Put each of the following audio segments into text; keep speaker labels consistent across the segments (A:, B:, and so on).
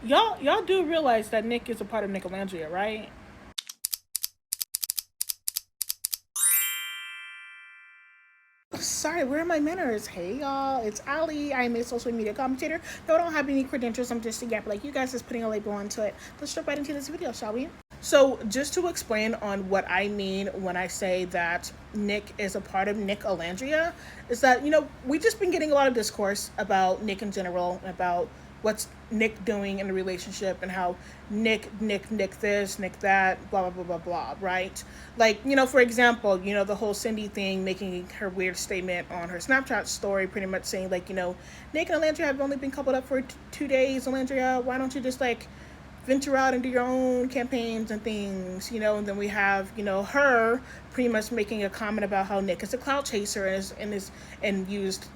A: Y'all do realize that Nick is a part of Nicolandria, right? Sorry, where are my manners? Hey y'all, it's Ali. I'm a social media commentator. No, I don't have any credentials. I'm just a gap like you guys, just putting a label onto it. Let's jump right into this video, shall we? So, just to explain on what I mean when I say that Nick is a part of Nick Alandria, is that, we just been getting a lot of discourse about Nick in general, about what's Nick doing in the relationship and how Nick this, Nick that, blah, blah, blah, blah, blah, right? Like, for example, the whole Cindy thing, making her weird statement on her Snapchat story, pretty much saying, like, Nick and Alandria have only been coupled up for 2 days. Alandria, why don't you just, like, venture out and do your own campaigns and things, and then we have, her pretty much making a comment about how Nick is a clout chaser and used,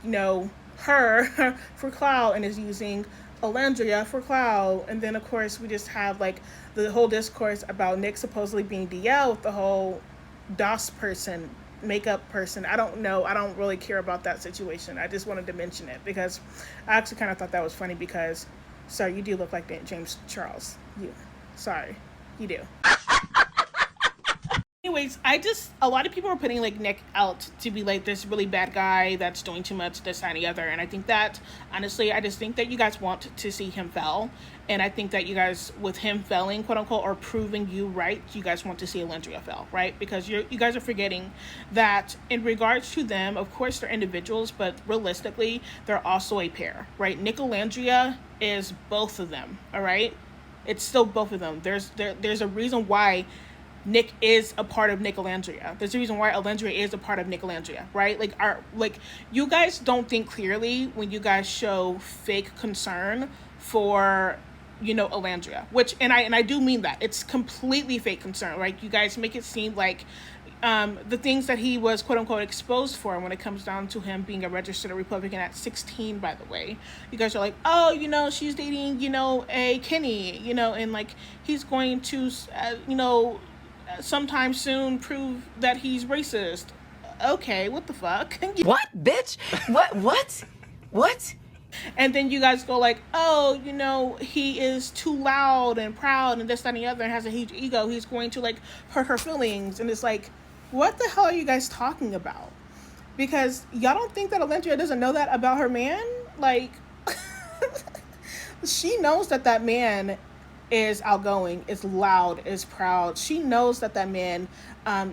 A: her for clout and is using Alandria for clout. And then of course we just have like the whole discourse about Nick supposedly being DL with the whole DOS person, makeup person. I don't know. I don't really care about that situation. I just wanted to mention it because I actually kind of thought that was funny because, sorry, you do look like James Charles. Sorry, you do. Anyways, a lot of people are putting like Nick out to be like this really bad guy that's doing too much, this, that, and the other. And I think that, honestly, I just think that you guys want to see him fail. And I think that you guys, with him failing, quote unquote, or proving you right, you guys want to see Alandria fail, right? Because you guys are forgetting that in regards to them, of course, they're individuals, but realistically, they're also a pair, right? Nick Alandria is both of them, all right? It's still both of them. There's a reason why Nick is a part of Nicolandria. There's a reason why Alandria is a part of Nicolandria, right? Like you guys don't think clearly when you guys show fake concern for Alandria, which and I do mean that. It's completely fake concern. Like you guys make it seem like the things that he was quote unquote exposed for when it comes down to him being a registered Republican at 16, by the way. You guys are like, oh, she's dating, a Kenny, and like he's going to, sometime soon prove that he's racist. Okay, what the fuck?
B: What, bitch? What?
A: And then you guys go like, oh, he is too loud and proud and this, that, and the other and has a huge ego. He's going to like hurt her feelings. And it's like, what the hell are you guys talking about? Because y'all don't think that Alandria doesn't know that about her man? Like, she knows that man is outgoing, is loud, is proud. She knows that man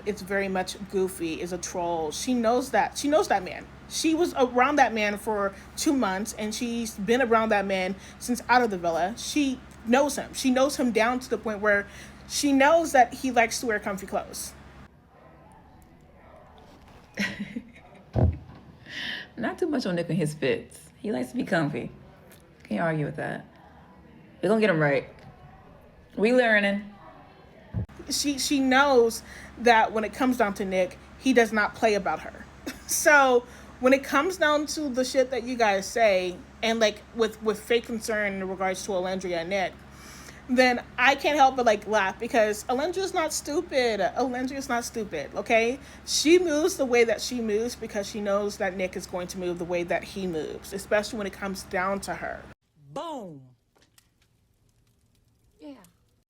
A: is very much goofy, is a troll. She knows that. She knows that man. She was around that man for 2 months, and she's been around that man since out of the villa. She knows him. She knows him down to the point where she knows that he likes to wear comfy clothes.
B: Not too much on Nick and his fits. He likes to be comfy. Can't argue with that. We're gonna get him right. We learning.
A: She knows that when it comes down to Nick, he does not play about her. So when it comes down to the shit that you guys say, and like with fake concern in regards to Alandria and Nick, then I can't help but like laugh because Alandria's not stupid. Alandria's not stupid, okay? She moves the way that she moves because she knows that Nick is going to move the way that he moves, especially when it comes down to her.
B: Boom.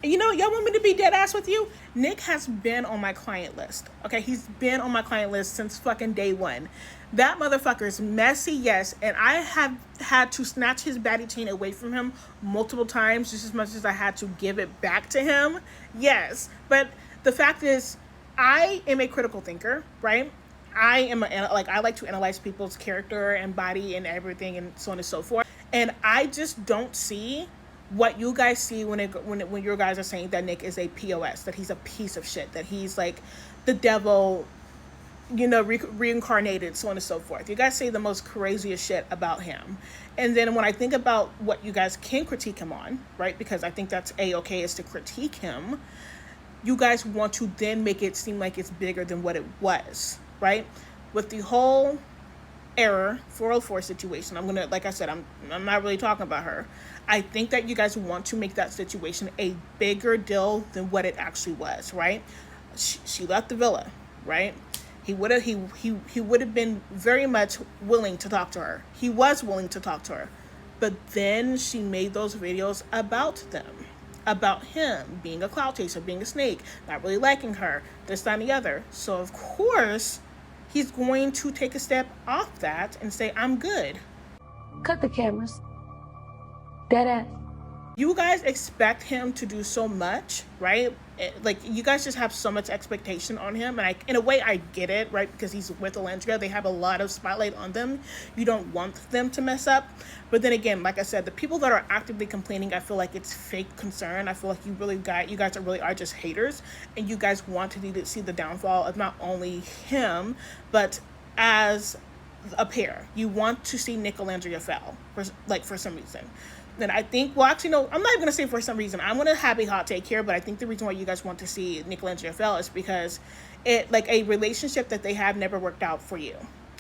A: Y'all want me to be dead ass with you? Nick has been on my client list. Okay, he's been on my client list since fucking day one. That motherfucker is messy, yes, and I have had to snatch his baddie chain away from him multiple times, just as much as I had to give it back to him. Yes, but the fact is, I am a critical thinker, right? I like to analyze people's character and body and everything and so on and so forth. And I just don't see what you guys see when you guys are saying that Nick is a POS, that he's a piece of shit, that he's like the devil, reincarnated, so on and so forth. You guys say the most craziest shit about him. And then when I think about what you guys can critique him on, right, because I think that's A-okay, is to critique him, you guys want to then make it seem like it's bigger than what it was, right? With the whole error 404 situation, I'm gonna, like I said, I'm not really talking about her. I think that you guys want to make that situation a bigger deal than what it actually was, right? She left the villa, right? He would have been very much willing to talk to her. He was willing to talk to her. But then she made those videos about them, about him being a clout chaser, being a snake, not really liking her, this, that, and the other. So of course, he's going to take a step off that and say, I'm good.
C: Cut the cameras. Dead ass.
A: You guys expect him to do so much, right? Like, you guys just have so much expectation on him. And in a way, I get it, right? Because he's with Alandria. They have a lot of spotlight on them. You don't want them to mess up. But then again, like I said, the people that are actively complaining, I feel like it's fake concern. I feel like you guys are just haters. And you guys want to see the downfall of not only him, but as a pair. You want to see Nicolandria fail for some reason. Then I think, well, actually, no, I'm not even going to say for some reason. I'm going to have a hot take here, but I think the reason why you guys want to see Nicolandria fail is because a relationship that they have never worked out for you.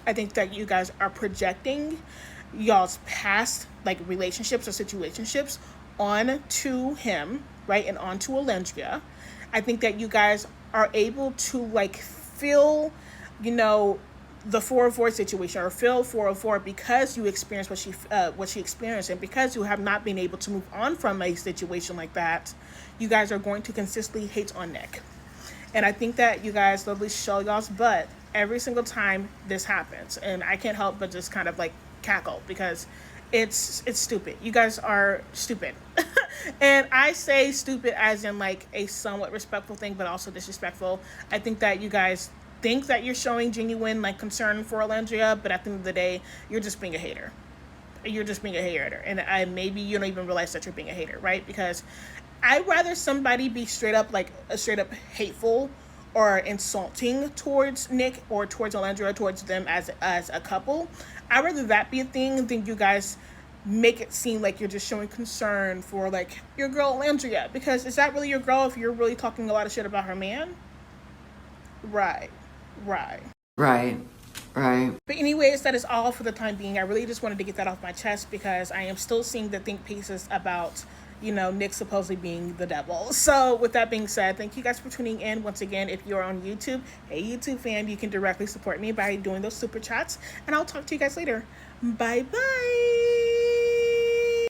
A: I think that you guys are projecting y'all's past, relationships or situationships onto him, right, and onto Alandria. I think that you guys are able to, feel, the 404 situation, or feel 404, because you experienced what she experienced, and because you have not been able to move on from a situation like that, you guys are going to consistently hate on Nick. And I think that you guys literally show y'all's butt every single time this happens, and I can't help but just kind of cackle, because it's stupid. You guys are stupid. And I say stupid as in a somewhat respectful thing, but also disrespectful. I think that you guys think that you're showing genuine concern for Alandria, but at the end of the day, you're just being a hater. You're just being a hater, and maybe you don't even realize that you're being a hater, right? Because I'd rather somebody be straight up hateful or insulting towards Nick or towards Alandria, towards them as a couple. I'd rather that be a thing than you guys make it seem like you're just showing concern for your girl Alandria. Because is that really your girl if you're really talking a lot of shit about her man? Right. But anyways, that is all for the time being. I really just wanted to get that off my chest because I am still seeing the think pieces about, Nick supposedly being the devil. So with that being said, thank you guys for tuning in. Once again, if you're on YouTube, hey YouTube fan, you can directly support me by doing those super chats. And I'll talk to you guys later. Bye-bye.